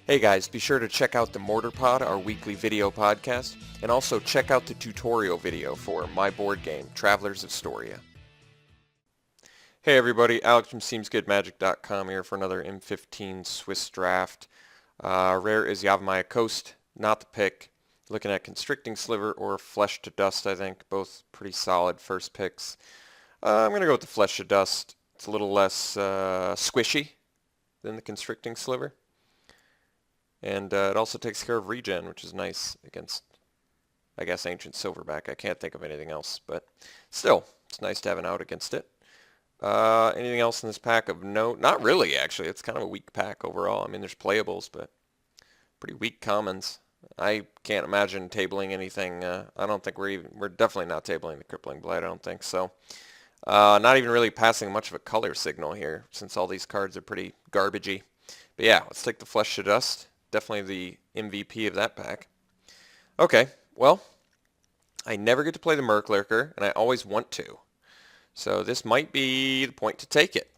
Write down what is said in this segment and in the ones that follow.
Hey guys, be sure to check out the Mortar Pod, our weekly video podcast, and also check out the tutorial video for my board game, Travelers of Storia. Hey everybody, Alex from SeemsGoodMagic.com here for another M15 Swiss Draft. Rare is Yavimaya Coast, not the pick. Looking at Constricting Sliver or Flesh to Dust, I think. Both pretty solid first picks. I'm going to go with the Flesh to Dust. It's a little less squishy than the Constricting Sliver. And it also takes care of regen, which is nice against, I guess, Ancient Silverback. I can't think of anything else, but still, it's nice to have an out against it. Anything else in this pack of note? Not really, actually. It's kind of a weak pack overall. I mean, there's playables, but pretty weak commons. I can't imagine tabling anything. I don't think we're definitely not tabling the Crippling Blight, I don't think. So, not even really passing much of a color signal here, since all these cards are pretty garbagey. But yeah, let's take the Flesh to Dust. Definitely the MVP of that pack. Okay, well, I never get to play the Merc Lurker, and I always want to. So this might be the point to take it.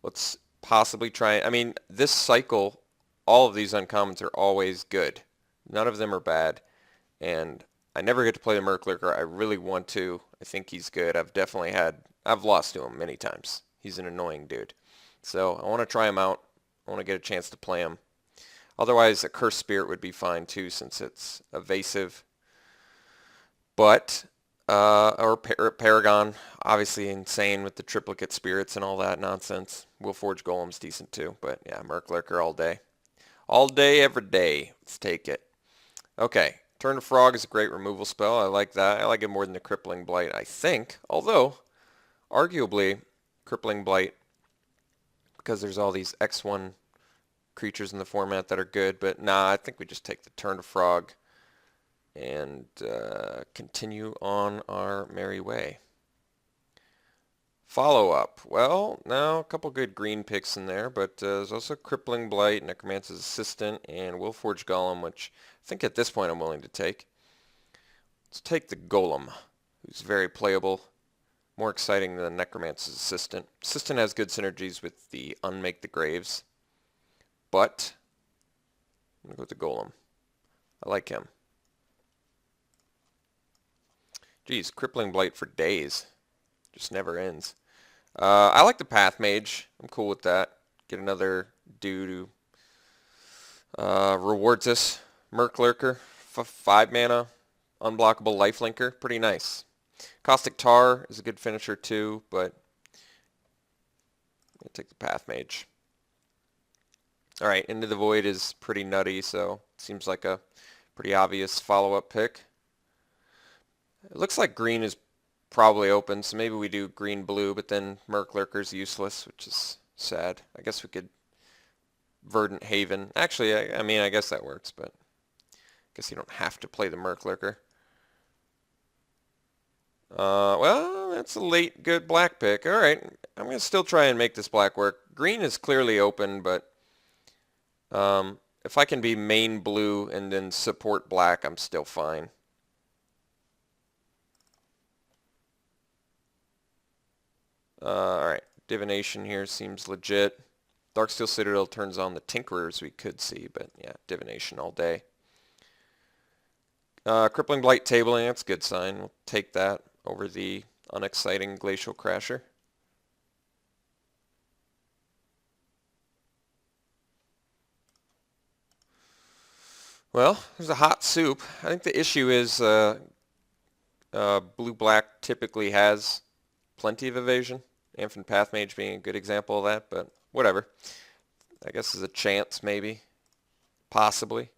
Let's possibly try it. I mean, this cycle, all of these uncommons are always good. None of them are bad. And I never get to play the Merc Lurker. I really want to. I think he's good. I've lost to him many times. He's an annoying dude. So I want to try him out. I want to get a chance to play him. Otherwise, a Cursed Spirit would be fine too, since it's evasive. But, or Paragon, obviously insane with the triplicate spirits and all that nonsense. Willforge Golem's decent too, but yeah, Merc Lurker all day. All day, every day. Let's take it. Okay, Turn to Frog is a great removal spell. I like that. I like it more than the Crippling Blight, I think. Although, arguably, Crippling Blight, because there's all these X1 creatures in the format that are good, but nah, I think we just take the Turn to Frog and continue on our merry way. Follow-up. Well, now a couple good green picks in there, but there's also Crippling Blight, Necromancer's Assistant, and Willforge Golem, which I think at this point I'm willing to take. Let's take the Golem, who's very playable, more exciting than Necromancer's Assistant. Assistant has good synergies with the Unmake the Graves, but I'm going to go with the Golem. I like him. Geez, Crippling Blight for days. Just never ends. I like the Path Mage. I'm cool with that. Get another dude who rewards us. Merc Lurker, 5 mana, unblockable lifelinker. Pretty nice. Caustic Tar is a good finisher too, but I'll take the Path Mage. Alright, Into the Void is pretty nutty, so it seems like a pretty obvious follow-up pick. It looks like green is probably open, so maybe we do green-blue, but then Merc Lurker's useless, which is sad. I guess we could Verdant Haven. Actually, I mean, I guess that works, but I guess you don't have to play the Merc Lurker. Well, that's a late good black pick. Alright, I'm going to still try and make this black work. Green is clearly open, but if I can be main blue and then support black, I'm still fine. Alright, Divination here seems legit. Darksteel Citadel turns on the Tinkerers we could see, but yeah, Divination all day. Crippling Blight tabling, that's a good sign. We'll take that over the unexciting Glacial Crasher. Well, there's a hot soup. I think the issue is blue-black typically has plenty of evasion. Amphin Pathmage being a good example of that, but whatever. I guess there's a chance, maybe. Possibly.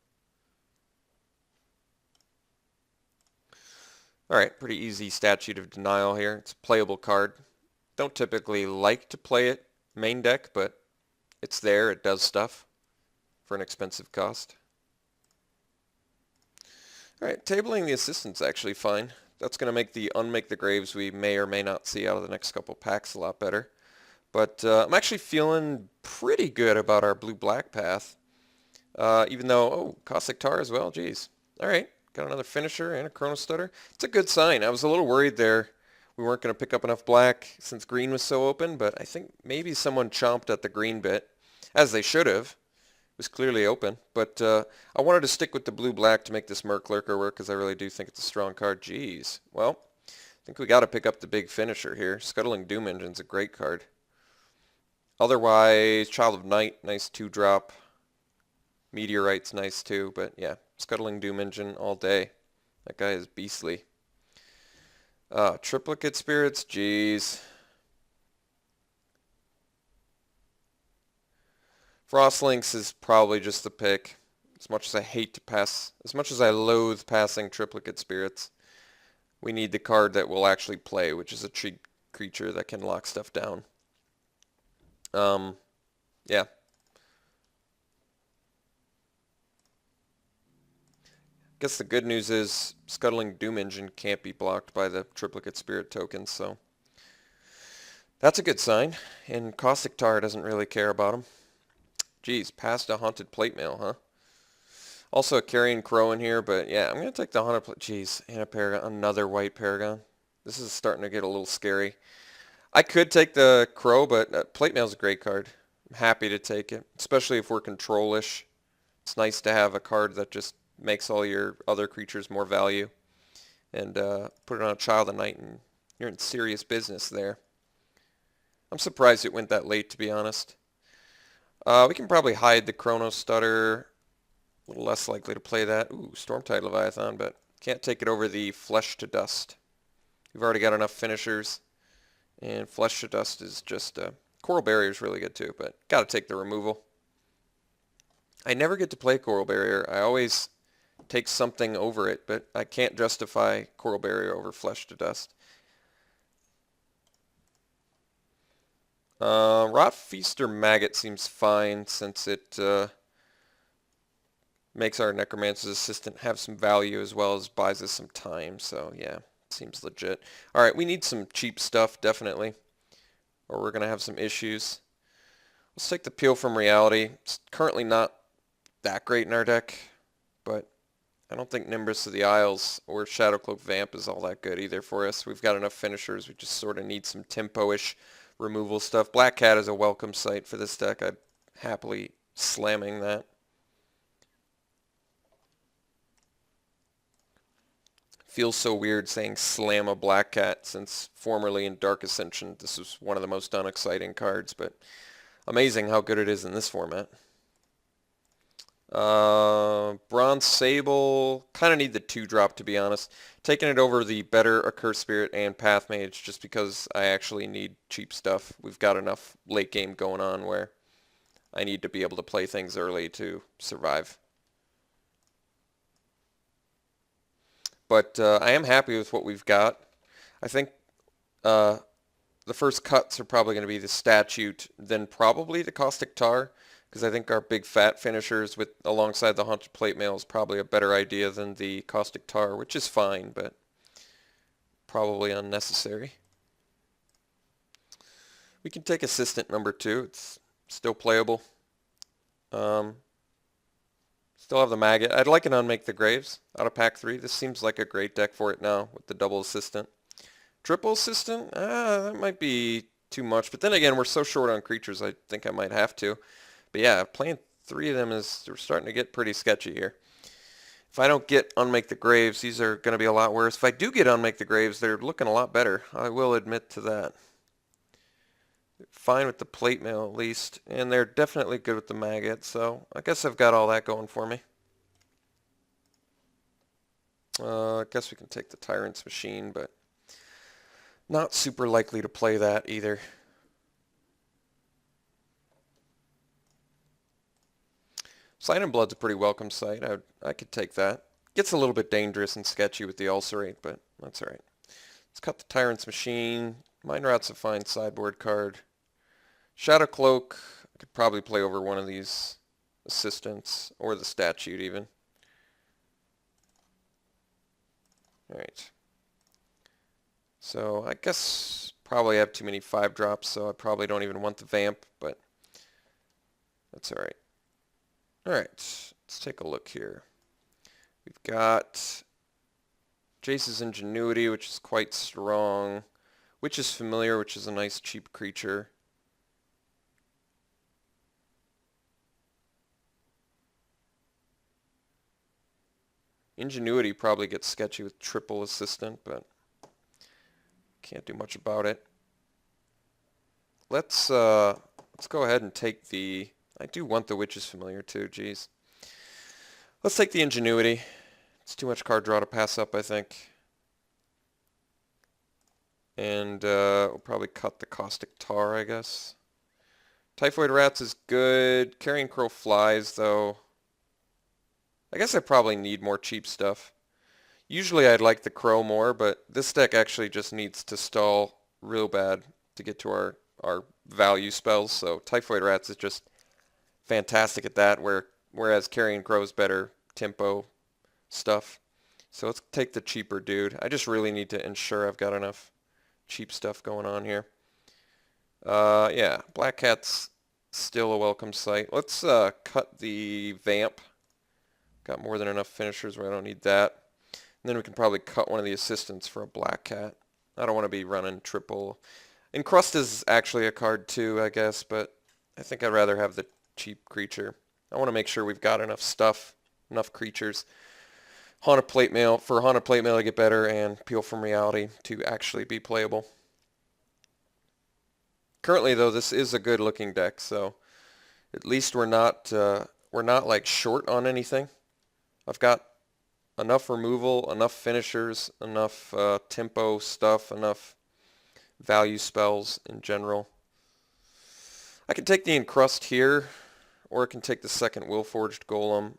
Alright, pretty easy Statute of Denial here. It's a playable card. Don't typically like to play it main deck, but it's there. It does stuff for an expensive cost. Alright, tabling the Assistant's actually fine. That's going to make the Unmake the Graves we may or may not see out of the next couple packs a lot better. But I'm actually feeling pretty good about our blue-black path. Even though, oh, Caustic Tar as well, geez. Alright, got another finisher and a Chrono Stutter. It's a good sign. I was a little worried there we weren't going to pick up enough black since green was so open, but I think maybe someone chomped at the green bit, as they should have, was clearly open. But I wanted to stick with the blue-black to make this Merc Lurker work because I really do think it's a strong card. Jeez. Well, I think we got to pick up the big finisher here. Scuttling Doom Engine's a great card. Otherwise, Child of Night, nice 2-drop. Meteorite's nice too, but yeah, Scuttling Doom Engine all day. That guy is beastly. Triplicate Spirits, jeez. Frostlinks is probably just the pick. As much as I hate to pass, as much as I loathe passing Triplicate Spirits, we need the card that will actually play, which is a cheap creature that can lock stuff down. Yeah. Guess the good news is Scuttling Doom Engine can't be blocked by the Triplicate Spirit tokens, so that's a good sign. And Caustic Tar doesn't really care about him. Geez, past a Haunted Plate Mail, huh? Also a Carrion Crow in here, but yeah, I'm going to take the Haunted Plate. Jeez, and a Paragon, another white Paragon. This is starting to get a little scary. I could take the Crow, but Plate Mail's a great card. I'm happy to take it, especially if we're control-ish. It's nice to have a card that just makes all your other creatures more value. And put it on a Child of Night and you're in serious business there. I'm surprised it went that late, to be honest. We can probably hide the Chrono Stutter. A little less likely to play that. Ooh, Stormtide Leviathan, but can't take it over the Flesh to Dust. We've already got enough finishers. And Flesh to Dust is just... Coral Barrier is really good too, but gotta take the removal. I never get to play Coral Barrier. I always take something over it, but I can't justify Coral Barrier over Flesh to Dust. Rot Feaster Maggot seems fine since it makes our Necromancer's Assistant have some value as well as buys us some time. So yeah, seems legit. Alright, we need some cheap stuff, definitely, or we're going to have some issues. Let's take the Peel from Reality. It's currently not that great in our deck, but I don't think Nimbus of the Isles or Shadowcloak Vamp is all that good either for us. We've got enough finishers. We just sort of need some tempo-ish removal stuff. Black Cat is a welcome sight for this deck. I'm happily slamming that. Feels so weird saying slam a Black Cat since formerly in Dark Ascension this was one of the most unexciting cards, but amazing how good it is in this format. Bronze Sable, kind of need the 2-drop to be honest. Taking it over the better Accursed Spirit and Path Mage just because I actually need cheap stuff. We've got enough late game going on where I need to be able to play things early to survive. But I am happy with what we've got. I think the first cuts are probably going to be the Statute, then probably the Caustic Tar, because I think our big fat finishers with alongside the Haunted Plate Mail is probably a better idea than the Caustic Tar, which is fine, but probably unnecessary. We can take Assistant number 2. It's still playable. Still have the Maggot. I'd like an Unmake the Graves out of pack 3. This seems like a great deck for it now with the double Assistant. Triple Assistant? That might be too much. But then again, we're so short on creatures, I think I might have to. But yeah, playing 3 of them is we're starting to get pretty sketchy here. If I don't get Unmake the Graves, these are going to be a lot worse. If I do get Unmake the Graves, they're looking a lot better. I will admit to that. Fine with the Plate Mail at least, and they're definitely good with the Maggot, so I guess I've got all that going for me. I guess we can take the Tyrant's Machine, but not super likely to play that either. Sight and Blood's a pretty welcome sight. I could take that. Gets a little bit dangerous and sketchy with the Ulcerate, but that's alright. Let's cut the Tyrant's Machine. Mind Route's a fine sideboard card. Shadow Cloak, I could probably play over one of these Assistants, or the Statute even. Alright. So I guess probably have too many 5-drops, so I probably don't even want the Vamp, but that's alright. Alright, let's take a look here. We've got Jace's Ingenuity, which is quite strong. Witch's Familiar, which is a nice cheap creature. Ingenuity probably gets sketchy with triple assistant, but can't do much about it. Let's go ahead and take the... I do want the Witch's Familiar too, geez. Let's take the Ingenuity. It's too much card draw to pass up, I think. And we'll probably cut the Caustic Tar, I guess. Typhoid Rats is good. Carrion Crow flies, though. I guess I probably need more cheap stuff. Usually I'd like the Crow more, but this deck actually just needs to stall real bad to get to our value spells. So Typhoid Rats is just fantastic at that, whereas Carrion Crow is better tempo stuff. So let's take the cheaper dude. I just really need to ensure I've got enough cheap stuff going on here. Yeah, Black Cat's still a welcome sight. Let's cut the Vamp. Got more than enough finishers where I don't need that. And then we can probably cut one of the assistants for a Black Cat. I don't want to be running triple. Encrust is actually a card too, I guess, but I think I'd rather have the cheap creature. I want to make sure we've got enough stuff, enough creatures. Haunted Plate Mail, for Haunted Plate Mail to get better, and Peel from Reality to actually be playable. Currently, though, this is a good looking deck, so at least we're not like short on anything. I've got enough removal, enough finishers, enough tempo stuff, enough value spells in general. I can take the Encrust here, or I can take the second Willforged Golem.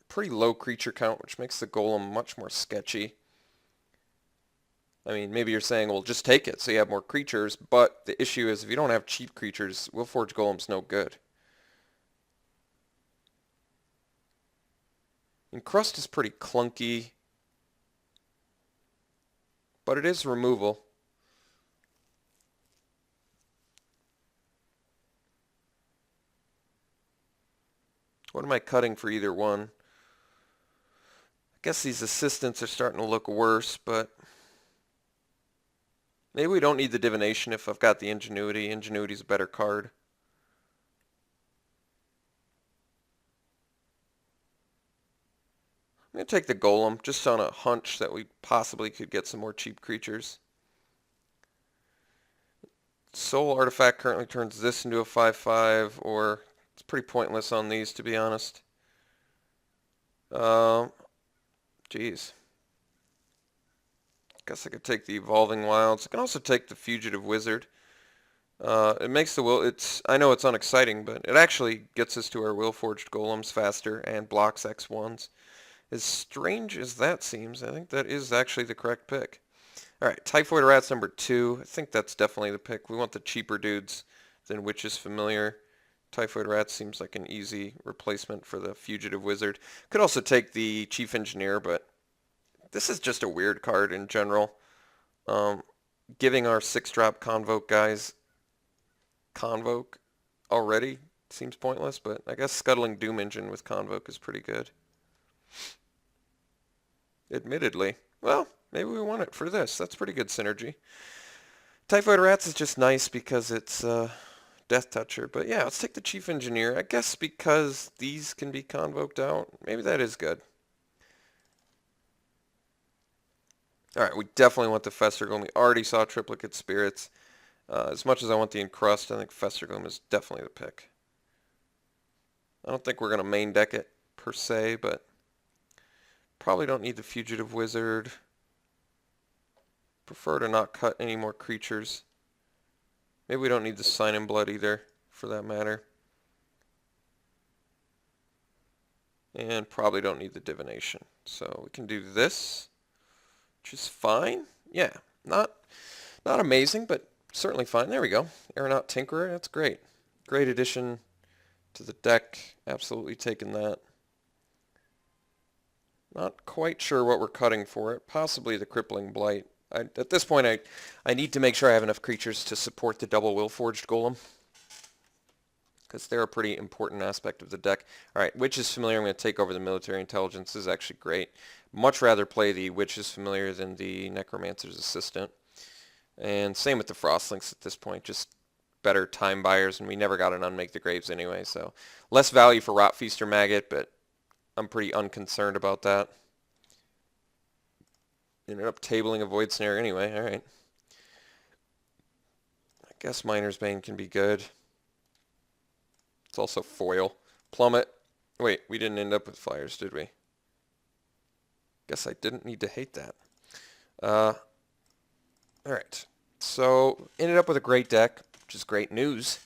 Pretty low creature count, which makes the Golem much more sketchy. I mean, maybe you're saying, well, just take it so you have more creatures, but the issue is if you don't have cheap creatures, Willforged Golem's no good. Encrust is pretty clunky, but it is removal. What am I cutting for either one? I guess these assistants are starting to look worse, but maybe we don't need the Divination if I've got the Ingenuity. Ingenuity's a better card. I'm going to take the Golem, just on a hunch that we possibly could get some more cheap creatures. Soul Artifact currently turns this into a 5/5, or it's pretty pointless on these, to be honest. Geez. Guess I could take the Evolving Wilds. I can also take the Fugitive Wizard. It makes the I know it's unexciting, but it actually gets us to our Willforged Golems faster and blocks X1s. As strange as that seems, I think that is actually the correct pick. Alright, Typhoid Rats number 2. I think that's definitely the pick. We want the cheaper dudes than Witch's Familiar. Typhoid Rats seems like an easy replacement for the Fugitive Wizard. Could also take the Chief Engineer, but this is just a weird card in general. Giving our 6-drop Convoke guys Convoke already seems pointless, but I guess scuttling Doom Engine with Convoke is pretty good. Admittedly. Well, maybe we want it for this. That's pretty good synergy. Typhoid Rats is just nice because it's Death Toucher. But yeah, let's take the Chief Engineer. I guess because these can be convoked out. Maybe that is good. Alright, we definitely want the Festergloom. We already saw Triplicate Spirits. As much as I want the Encrust, I think Festergloom is definitely the pick. I don't think we're going to main deck it per se, but probably don't need the Fugitive Wizard. Prefer to not cut any more creatures. Maybe we don't need the Sign in Blood either, for that matter. And probably don't need the Divination. So we can do this, which is fine. Yeah, not amazing, but certainly fine. There we go. Aeronaut Tinkerer, that's great. Great addition to the deck. Absolutely taking that. Not quite sure what we're cutting for it. Possibly the Crippling Blight. At this point, I need to make sure I have enough creatures to support the double Willforged Golem, because they're a pretty important aspect of the deck. Alright, Witch's Familiar, I'm going to take over the Military Intelligence. This is actually great. Much rather play the Witch's Familiar than the Necromancer's Assistant. And same with the Frostlinks at this point, just better time buyers, and we never got an Unmake the Graves anyway, so less value for Rotfeast or Maggot, but I'm pretty unconcerned about that. Ended up tabling a Void Snare anyway. All right. I guess Miner's Bane can be good. It's also foil. Plummet. Wait, we didn't end up with flyers, did we? Guess I didn't need to hate that. All right. So, ended up with a great deck, which is great news.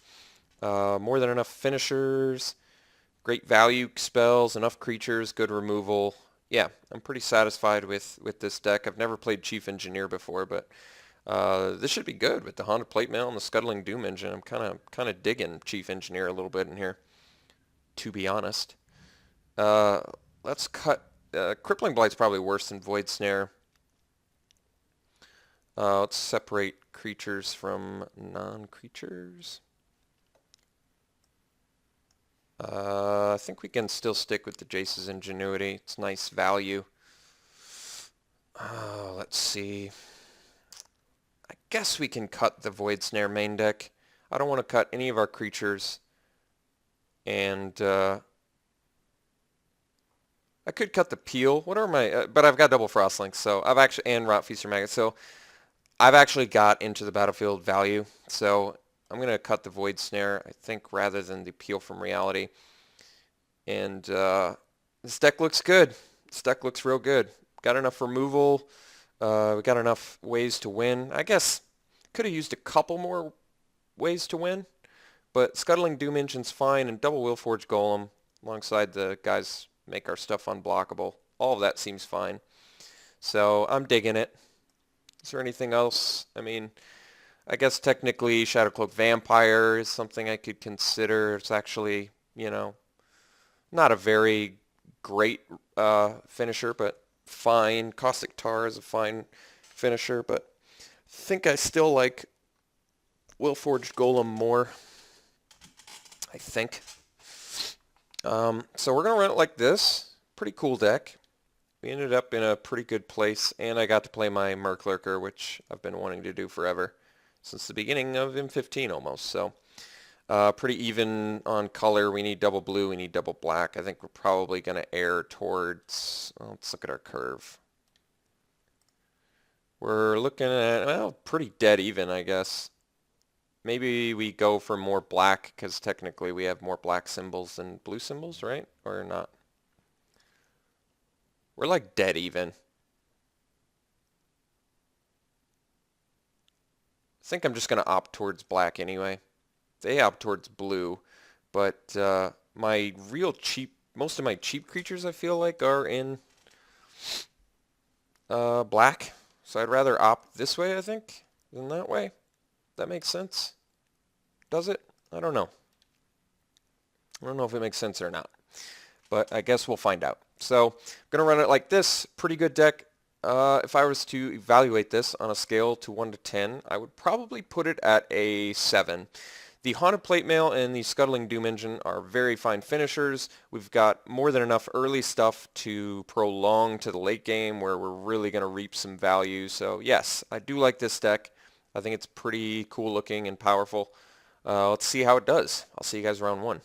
More than enough finishers, great value spells, enough creatures, good removal. Yeah, I'm pretty satisfied with this deck. I've never played Chief Engineer before, but this should be good with the Haunted Plate Mail and the Scuttling Doom Engine. I'm kind of digging Chief Engineer a little bit in here, to be honest. Let's cut. Crippling Blight's probably worse than Void Snare. Let's separate creatures from non-creatures. I think we can still stick with the Jace's Ingenuity. It's nice value. Let's see. I guess we can cut the Void Snare main deck. I don't want to cut any of our creatures. And I could cut the Peel. What are my... but I've got double Frostlinks, so I've actually... And Rot Feaster Maggot. So I've actually got into the battlefield value. So I'm going to cut the Void Snare, I think, rather than the Peel from Reality. And this deck looks good. This deck looks real good. Got enough removal. We got enough ways to win. I guess could have used a couple more ways to win. But Scuttling Doom Engine's fine, and double Willforged Golem alongside the guys make our stuff unblockable. All of that seems fine. So I'm digging it. Is there anything else? I mean... I guess technically Shadowcloak Vampire is something I could consider. It's actually, you know, not a very great finisher, but fine. Caustic Tar is a fine finisher, but I think I still like Willforged Golem more, I think. So we're going to run it like this. Pretty cool deck. We ended up in a pretty good place, and I got to play my Murklurker, which I've been wanting to do forever. Since the beginning of M15 almost, so pretty even on color. We need double blue, we need double black. I think we're probably going to err towards, well, let's look at our curve. We're looking at, well, pretty dead even, I guess. Maybe we go for more black, because technically we have more black symbols than blue symbols, right? Or not? We're like dead even. I think I'm just going to opt towards black anyway. They opt towards blue, but my real cheap, most of my cheap creatures I feel like are in black. So I'd rather opt this way, I think, than that way. That makes sense. Does it? I don't know. I don't know if it makes sense or not, but I guess we'll find out. So I'm going to run it like this. Pretty good deck. If I was to evaluate this on a scale to 1 to 10, I would probably put it at a 7. The Haunted Plate Mail and the Scuttling Doom Engine are very fine finishers. We've got more than enough early stuff to prolong to the late game where we're really going to reap some value. So yes, I do like this deck. I think it's pretty cool looking and powerful. Let's see how it does. I'll see you guys round 1.